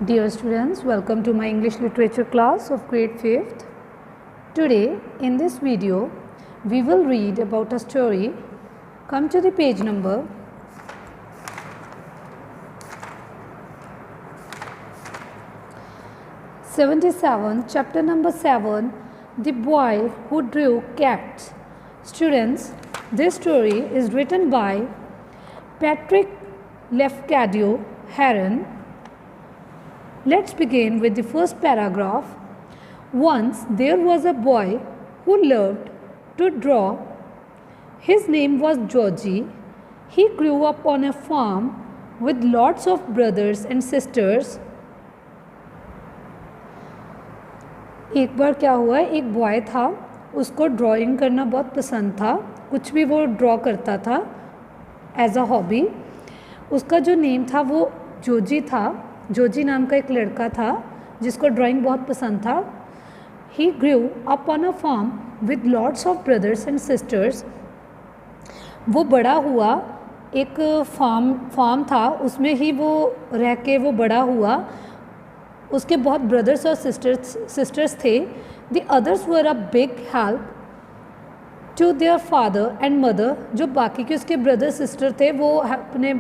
Dear students, welcome to my English literature class of grade 5th. Today in this video we will read about a story. Come to the page number 77, chapter number 7, The Boy Who Drew Cats. Students, this story is written by Patrick Lefcadio Heron. Let's begin with the first paragraph. Once there was a boy who loved to draw. His name was Georgie. He grew up on a farm with lots of brothers and sisters. एक बार क्या हुआ, एक boy था, उसको drawing करना बहुत पसंद था, कुछ भी वो ड्रॉ करता था एज अ हॉबी. उसका जो नेम था वो जोजी था. जोजी नाम का एक लड़का था जिसको ड्राइंग बहुत पसंद था. He grew up on a farm with lots of brothers and sisters. वो बड़ा हुआ, एक फार्म था, उसमें ही वो रह के वो बड़ा हुआ. उसके बहुत ब्रदर्स और सिस्टर्स थे. The others were a big help to their father and mother. जो बाकी के उसके ब्रदर सिस्टर थे वो अपने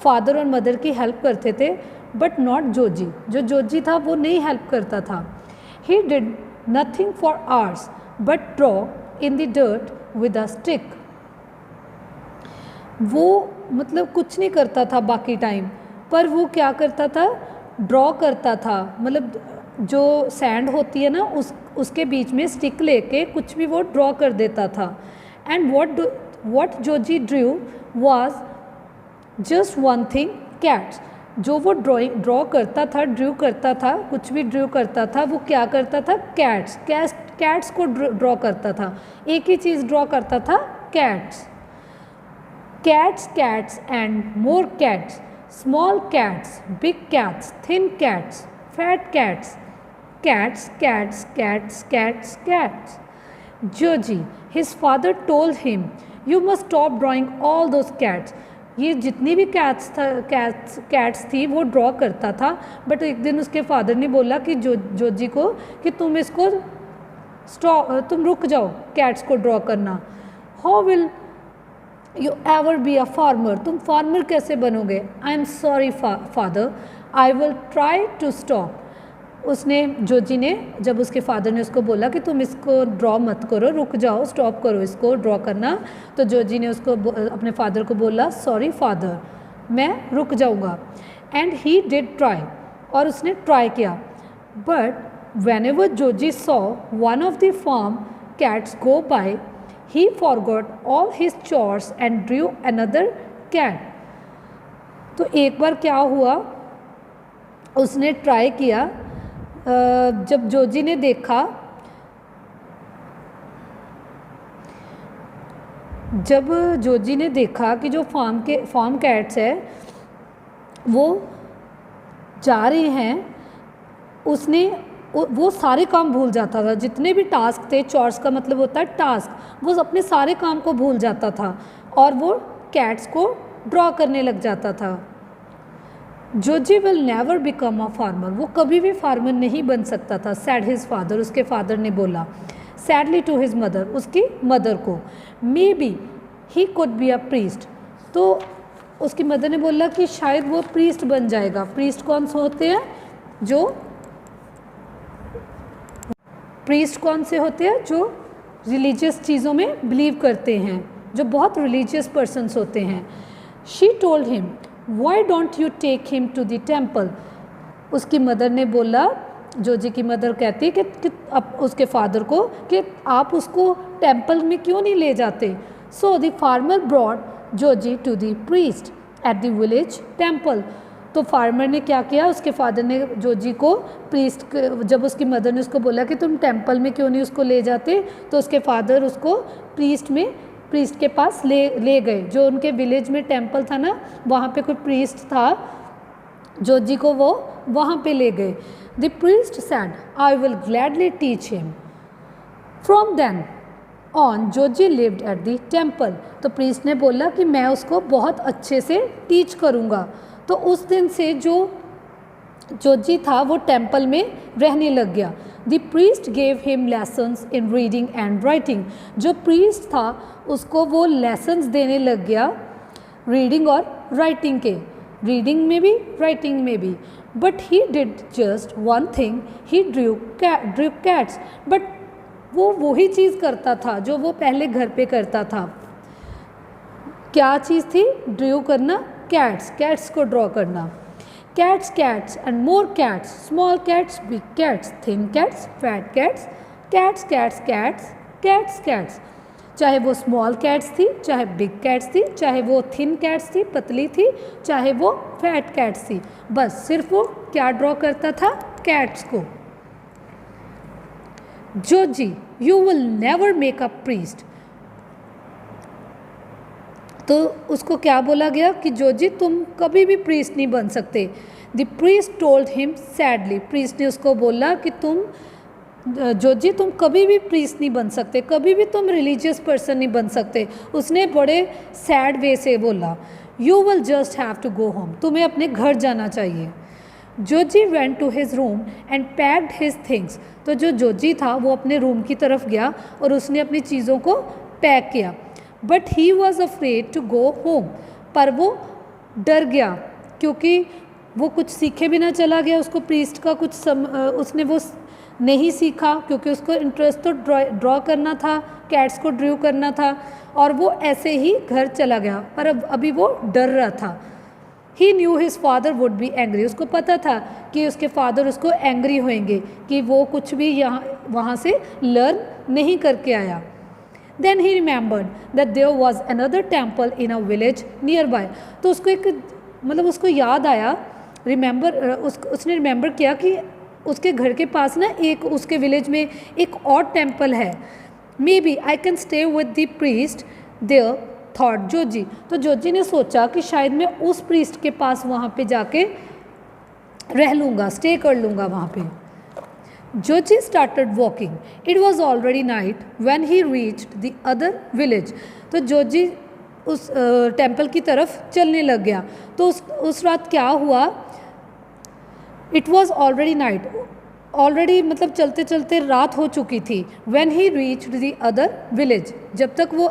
फादर और मदर की हेल्प करते थे, बट नॉट जोजी. जो जोजी था वो नहीं हेल्प करता था. He did nothing for hours but draw in the dirt with a stick. वो मतलब कुछ नहीं करता था बाकी टाइम, पर वो क्या करता था, ड्रॉ करता था. मतलब जो सैंड होती है ना, उसके बीच में स्टिक लेके कुछ भी वो ड्रॉ कर देता था. And what Joji Drew was just one thing, cats. जो वो ड्रॉ करता था, ड्रू करता था, कुछ भी ड्रू करता था, वो क्या करता था, कैट्स को ड्रॉ करता था. एक ही चीज़ ड्रॉ करता था, cats. Cats and more cats. Small cats, big cats, thin cats, fat cats, cats. Georgie, his father told him, you must stop drawing all those cats. ये जितनी भी कैट्स थी वो ड्रॉ करता था, बट एक दिन उसके फादर ने बोला कि जोजी को कि तुम रुक जाओ कैट्स को ड्रॉ करना. How will you ever be a farmer. तुम फार्मर कैसे बनोगे. I am sorry father, I will try to stop. उसने, जोजी ने, जब उसके फादर ने उसको बोला कि तुम इसको ड्रॉ मत करो, रुक जाओ, स्टॉप करो इसको ड्रॉ करना, तो जोजी ने उसको अपने फादर को बोला, सॉरी फादर, मैं रुक जाऊँगा. एंड ही डिड ट्राई, और उसने ट्राई किया. But whenever Joji saw one of the farm cats go by, he forgot all his chores and drew another cat. तो एक बार क्या हुआ, उसने ट्राई किया. जब जोजी ने देखा, कि जो फार्म कैट्स है वो जा रहे हैं, उसने वो सारे काम भूल जाता था. जितने भी टास्क थे, चॉर्स का मतलब होता है टास्क, वो अपने सारे काम को भूल जाता था और वो कैट्स को ड्रॉ करने लग जाता था. Joji will never become a farmer. वो कभी भी फार्मर नहीं बन सकता था. सैड हिज फादर, उसके फादर ने बोला. सैडली टू हिज मदर, उसकी मदर को. May be he could be a priest. तो उसकी मदर ने बोला कि शायद वो प्रीस्ट बन जाएगा. प्रीस्ट कौन से होते हैं, जो रिलीजियस चीज़ों में बिलीव करते हैं, जो बहुत रिलीजियस पर्सन्स होते हैं. She told him, why don't you take him to the temple. उसकी मदर ने बोला, जोजी की मदर कहती है कि अब उसके फादर को कि आप उसको टेम्पल में क्यों नहीं ले जाते. So the farmer brought Joji to the priest at the village temple. तो फार्मर ने क्या किया, उसके फादर ने जोजी को प्रीस्ट, जब उसकी मदर ने उसको बोला कि तुम टेम्पल में क्यों नहीं उसको ले जाते, तो उसके फादर उसको प्रीस्ट के पास ले गए. जो उनके विलेज में टेम्पल था ना, वहाँ पे कोई प्रीस्ट था, जोजी को वो वहाँ पे ले गए. The priest said, I will gladly teach him. From then on Joji lived at the temple. तो प्रीस्ट ने बोला कि मैं उसको बहुत अच्छे से टीच करूँगा. तो उस दिन से जो जोजी था वो टेम्पल में रहने लग गया। The priest gave him lessons in reading and writing. जो प्रीस्ट था उसको वो लेसन्स देने लग गया रीडिंग और राइटिंग के, रीडिंग में भी राइटिंग में भी। But he did just one thing, he Drew cats. But वो वही चीज़ करता था जो वो पहले घर पे करता था। क्या चीज़ थी? ड्रू करना, कैट्स, कैट्स को ड्रॉ करना। Cats cats and more cats, small cats, big cats, thin cats, fat cats, cats cats cats, cats cats. चाहे वो स्मॉल कैट्स थी, चाहे बिग कैट्स थी, चाहे वो थिन कैट्स थी, पतली थी, चाहे वो फैट कैट्स थी, बस सिर्फ वो क्या ड्रॉ करता था? कैट्स को। Joji, you will never make a priest. तो उसको क्या बोला गया कि जोजी तुम कभी भी प्रीस्ट नहीं बन सकते। The priest told him sadly, priest ने उसको बोला कि तुम जोजी तुम कभी भी प्रीस्ट नहीं बन सकते, कभी भी तुम रिलीजियस पर्सन नहीं बन सकते। उसने बड़े सैड वे से बोला, you will just have to go home, तुम्हें अपने घर जाना चाहिए। Joji went to his room and packed his things. तो जो जोजी था वो अपने रूम की तरफ गया और उसने अपनी चीज़ों को पैक किया। But he was afraid to go home, पर वो डर गया क्योंकि वो कुछ सीखे बिना चला गया। उसको प्रीस्ट का कुछ उसने वो नहीं सीखा क्योंकि उसको इंटरेस्ट तो ड्रॉ करना था, कैट्स को ड्रू करना था, और वो ऐसे ही घर चला गया, पर अब अभी वो डर रहा था। He knew his father would be angry, उसको पता था कि उसके फादर उसको एंग्री होंगे कि वो कुछ भी वहाँ से लर्न नहीं करके आया। Then he remembered that there was another temple in a village nearby. तो उसको एक मतलब उसको याद आया, उसने रिमेंबर किया कि उसके घर के पास ना एक उसके विलेज में एक और टेम्पल है। Maybe I can stay with the priest there, thought Joji. तो जोजी ने सोचा कि शायद मैं उस प्रीस्ट के पास वहाँ पे जाके रह लूँगा, स्टे कर लूँगा वहाँ पे। Joji started walking, it was already night when he reached the other village. तो जोजी उस टेम्पल की तरफ चलने लग गया। तो उस रात क्या हुआ? It was already night, already मतलब चलते चलते रात हो चुकी थी। When he reached the other village, जब तक वो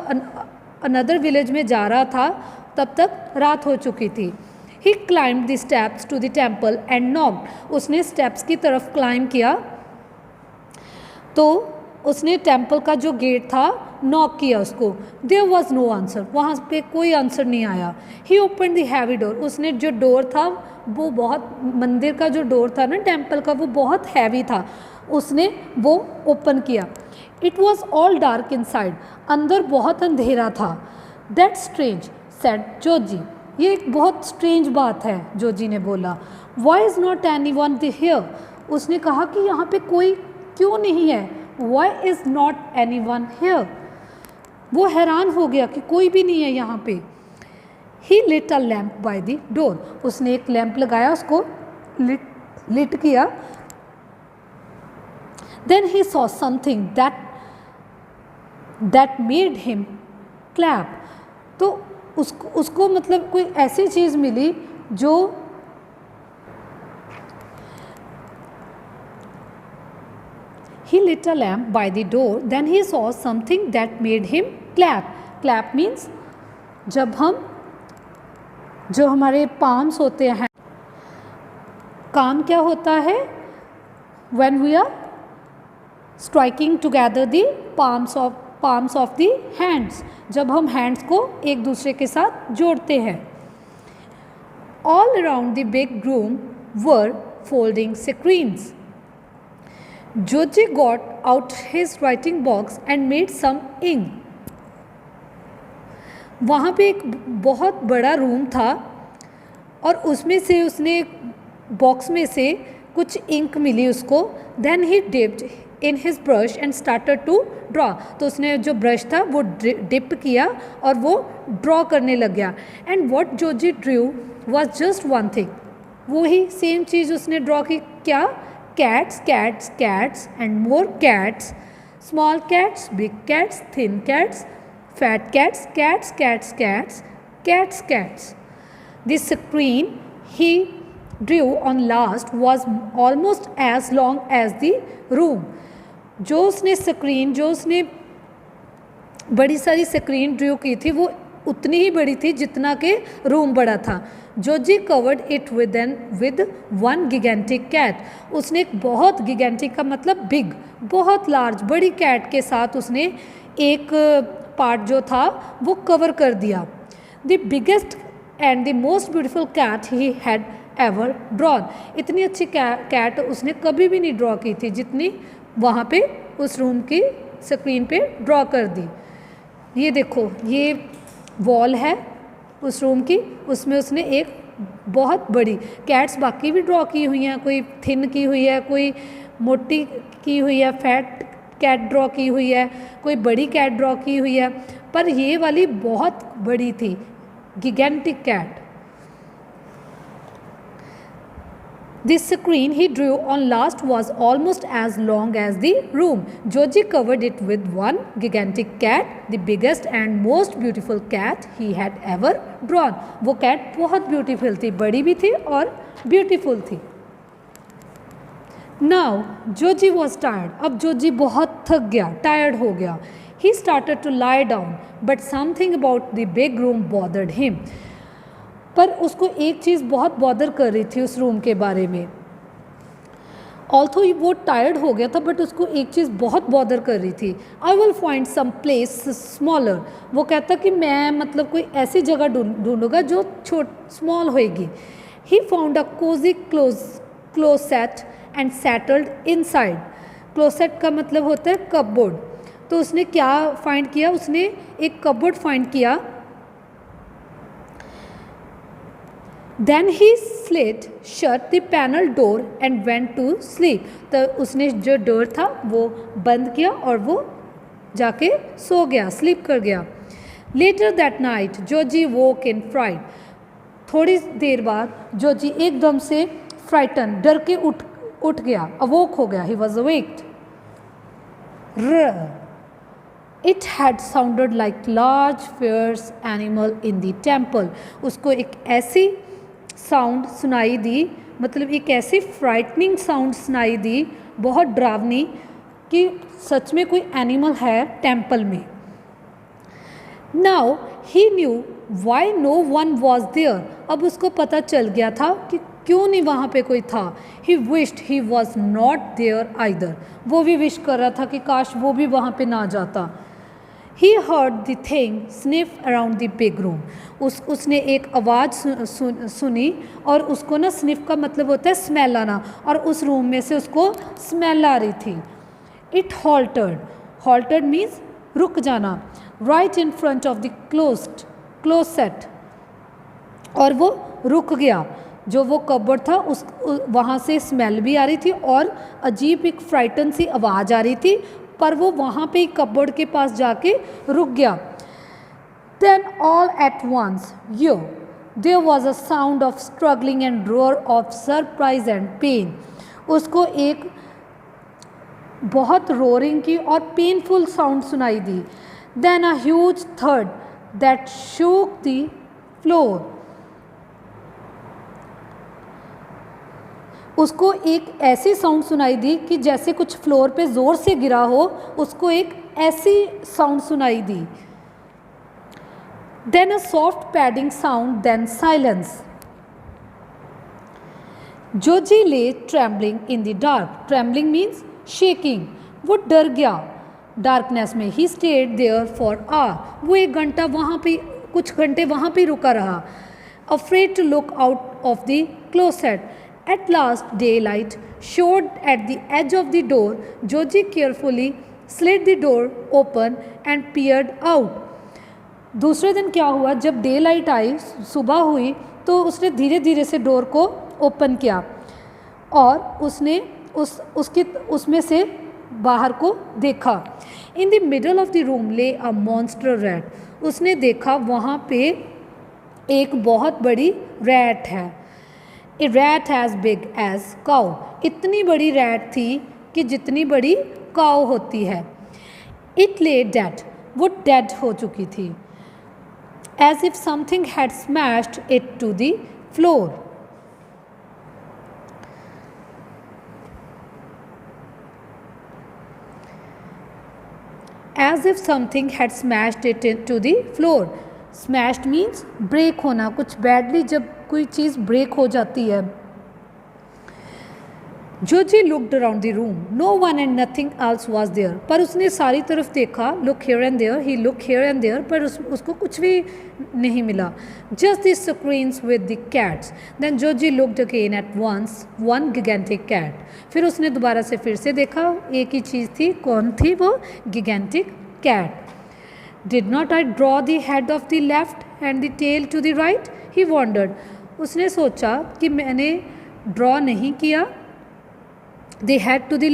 अनदर विलेज में जा रहा था तब तक रात हो चुकी थी। He climbed the steps to the temple and knocked, उसने स्टेप्स की तरफ क्लाइम किया तो उसने टेम्पल का जो गेट था नॉक किया उसको। देयर वॉज नो आंसर, वहाँ पे कोई आंसर नहीं आया। ही ओपन द हैवी डोर, उसने जो डोर था वो बहुत, मंदिर का जो डोर था ना टेम्पल का, वो बहुत हैवी था, उसने वो ओपन किया। It was all dark inside, अंदर बहुत अंधेरा था। दैट स्ट्रेंज सेड जोजी, ये एक बहुत स्ट्रेंज बात है, जोजी ने बोला। Why is not anyone here, उसने कहा कि यहाँ पे कोई क्यों नहीं है। Why is not anyone here, वो हैरान हो गया कि कोई भी नहीं है यहाँ पे। He lit a lamp by the door, उसने एक लैम्प लगाया, उसको लिट किया। Then he saw something that made him clap, तो उसको मतलब कोई ऐसी चीज़ मिली जो he lit a lamp by the door, then he saw something that made him clap. Clap means जो हमारे palms होते हैं, काम क्या होता है? when we are striking together the palms of the hands, जब हम hands को एक दूसरे के साथ जोड़ते हैं। all around the big room were folding screens. Joji got out his writing box and made some ink. वहाँ पे एक बहुत बड़ा रूम था और उसमें से उसने बॉक्स में से कुछ इंक मिली उसको। Then he dipped in his brush and started to draw. तो उसने जो ब्रश था वो डिप किया और वो ड्रॉ करने लग गया। And what Joji drew was just one thing. वही सेम चीज़ उसने ड्रॉ की, क्या? Cats, cats, cats and more cats, small cats, big cats, thin cats, fat cats, cats, cats, cats, cats, cats. The screen he drew on last was almost as long as the room. जो उसने screen, जो उसने बड़ी सारी screen Drew की थी वो उतनी ही बड़ी थी जितना कि रूम बड़ा था. Joji covered it with one gigantic cat. उसने एक बहुत गिगेंटिक का मतलब बिग, बहुत लार्ज, बड़ी कैट के साथ उसने एक पार्ट जो था वो कवर कर दिया. The biggest and the most beautiful cat he had ever drawn. इतनी अच्छी कैट उसने कभी भी नहीं ड्रॉ की थी जितनी वहाँ पे उस रूम की स्क्रीन पे ड्रॉ कर दी. ये देखो, ये वॉल है उस रूम की, उसमें उसने एक बहुत बड़ी कैट्स बाकी भी ड्रॉ की हुई हैं, कोई थिन की हुई है, कोई मोटी की हुई है, फैट कैट ड्रॉ की हुई है, कोई बड़ी कैट ड्रॉ की हुई है, पर ये वाली बहुत बड़ी थी, गिगेंटिक cat. The screen he drew on last was almost as long as the room. Joji covered it with one gigantic cat, the biggest and most beautiful cat he had ever drawn. वो cat बहुत beautiful थी, बड़ी भी थी और beautiful थी. Now Joji was tired. अब जोजी बहुत थक गया, टायर्ड हो गया. He started to lie down, but something about the big room bothered him. पर उसको एक चीज़ बहुत बॉदर कर रही थी उस रूम के बारे में. ऑल्थो वो टायर्ड हो गया था बट उसको एक चीज़ बहुत बॉदर कर रही थी. I will find some place smaller. वो कहता कि मैं मतलब कोई ऐसी जगह ढूंढूंगा जो स्मॉल होएगी. He found a cosy closet and settled inside. Closet का मतलब होता है कपबोर्ड. तो उसने क्या फाइंड किया, उसने एक कपबोर्ड फाइंड किया. Then he slit shut the panel door and went to sleep. तो उसने जो डोर था वो बंद किया और वो जाके सो गया, स्लीप कर गया. Later that night, Joji woke in fright. थोड़ी देर बाद जोजी एकदम से फ्राइटन, डर के उठ गया, अवोक हो गया. He was awaked. It had sounded like large fierce animal in the temple. उसको एक ऐसी साउंड सुनाई दी, मतलब एक ऐसी फ्राइटनिंग साउंड सुनाई दी, बहुत डरावनी, कि सच में कोई एनिमल है टेम्पल में. Now he knew why no one was there. अब उसको पता चल गया था कि क्यों नहीं वहाँ पे कोई था. He wished he was not there either. वो भी विश कर रहा था कि काश वो भी वहाँ पे ना जाता. He heard the thing sniff around the big room. उसने एक आवाज़ सुनी और उसको ना स्निफ का मतलब होता है स्मेल आना, और उस रूम में से उसको स्मेल आ रही थी. It halted means रुक जाना, right in front of the closet. और वो रुक गया. जो वो कबर्ड था उस वहाँ से स्मेल भी आ रही थी और अजीब एक फ्राइटन सी आवाज़ आ रही थी, पर वो वहाँ पे कपबोर्ड के पास जाके रुक गया. Then all at once, there was a sound of struggling and roar of surprise and pain. उसको एक बहुत रोरिंग की और पेनफुल साउंड सुनाई दी. Then a huge thud that shook the floor. उसको एक ऐसी साउंड सुनाई दी कि जैसे कुछ फ्लोर पे ज़ोर से गिरा हो, उसको एक ऐसी साउंड सुनाई दी. Then a soft padding sound, then silence. Joji lay trembling in the dark. Trembling means shaking. वो डर गया डार्कनेस में. He stayed there for hour. वो एक घंटा वहाँ पे, कुछ घंटे वहाँ पे रुका रहा. Afraid to look out of the closet. At last daylight showed at the edge of the door. Joji carefully slid the door open and peered out. दूसरे दिन क्या हुआ, जब डे लाइट आई, सुबह हुई, तो उसने धीरे धीरे से डोर को ओपन किया और उसने उसमें से बाहर को देखा. In the middle of the room ले अ मॉन्स्टर रैट. उसने देखा वहाँ पे एक बहुत बड़ी रैट है. A rat as big as cow. इतनी बड़ी रैट थी कि जितनी बड़ी काउ होती है. इट ले डेड. वो डेड हो चुकी थी. As if something had smashed it to the floor. As if something had smashed it to the floor. Smashed means break होना, कुछ बैडली जब कोई चीज़ ब्रेक हो जाती है। Joji looked around the room, no one and nothing else was there. पर उसने सारी तरफ देखा, look here and there, he look here and there, पर उसको कुछ भी नहीं मिला। Just the screens with the cats. Then Joji looked again at once one gigantic cat. फिर उसने दोबारा से फिर से देखा, एक ही चीज़ थी, कौन थी वो? Gigantic cat. Did not I draw the head of the left and the tail to the right, he wondered. उसने सोचा कि मैंने ड्रॉ नहीं किया the head to the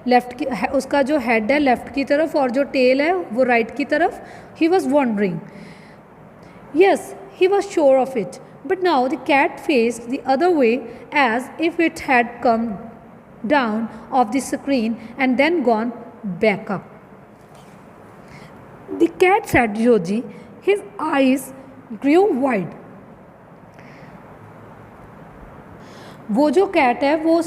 left की, उसका जो हेड है लेफ्ट की तरफ और जो टेल है वो राइट की तरफ। He was wondering, yes he was sure of it, but now the cat faced the other way as if it had come down of the screen and then gone back up. The cat said Joji, his eyes grew wide. वो जो cat है वो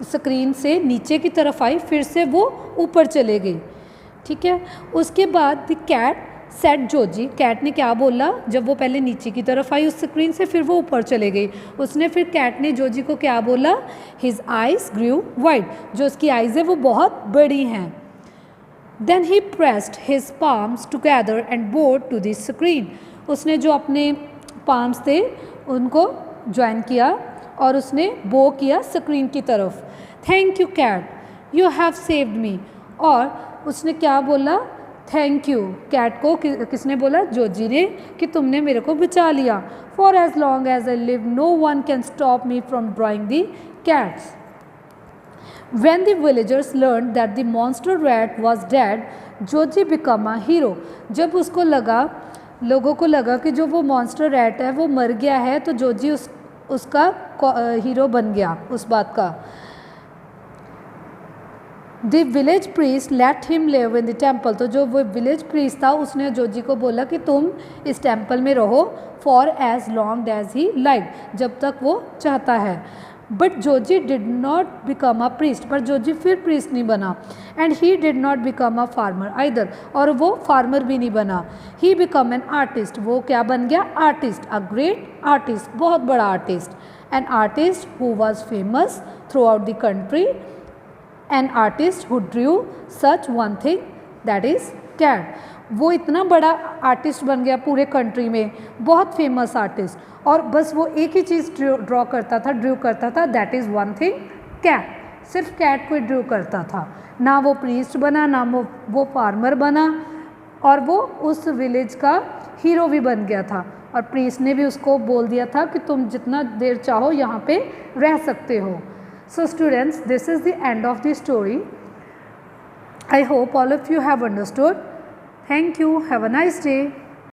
screen से नीचे की तरफ आई, फिर से वो ऊपर चले गई। ठीक है, उसके बाद the cat said Joji, cat ने क्या बोला जब वो पहले नीचे की तरफ आई उस स्क्रीन से, फिर वो ऊपर चले गई। उसने फिर कैट ने जोजी को क्या बोला? हिज आइज ग्रू वाइड, जो उसकी आइज है वो बहुत बड़ी हैं। Then he pressed his palms together and bowed to the screen. उसने जो अपने पाम्स थे उनको ज्वाइन किया और उसने बो किया स्क्रीन की तरफ। Thank you cat, you have saved me. और उसने क्या बोला? Thank you. कैट को किसने बोला? जोजी ने, कि तुमने मेरे को बचा लिया। For as long as I live no one can stop me from drawing the cats. When the villagers learned that the monster rat was dead, Joji became a hero। जब उसको लगा, लोगों को लगा कि जो वो मॉन्स्टर रैट है वो मर गया है, तो जोजी उसका हीरो बन गया उस बात का। The village priest let him live in the temple. तो जो वो विलेज प्रीस्ट था उसने जोजी को बोला कि तुम इस टेम्पल में रहो for as long as he like, जब तक वो चाहता है। But Joji did not become a priest, पर जोजी फिर प्रीस्ट नहीं बना। And he did not become a farmer either, और वो फार्मर भी नहीं बना। ही बिकम एन आर्टिस्ट, वो क्या बन गया? आर्टिस्ट, अ ग्रेट आर्टिस्ट, बहुत बड़ा artist. An artist who was famous throughout the country, an artist who drew such one thing that is cat. वो इतना बड़ा आर्टिस्ट बन गया पूरे कंट्री में, बहुत फेमस आर्टिस्ट, और बस वो एक ही चीज़ ड्रॉ करता था, that is one thing cat. सिर्फ कैट को ड्रॉ करता था, ना वो प्रीस्ट बना, ना वो फार्मर बना, और वो उस विलेज का हीरो भी बन गया था। और प्रीस्ट ने भी उसको बोल दिया था कि तुम जितना देर चाहो यहाँ पे रह सकते हो। So students, this is the end of the story. I hope all of you have understood. Thank you. Have a nice day.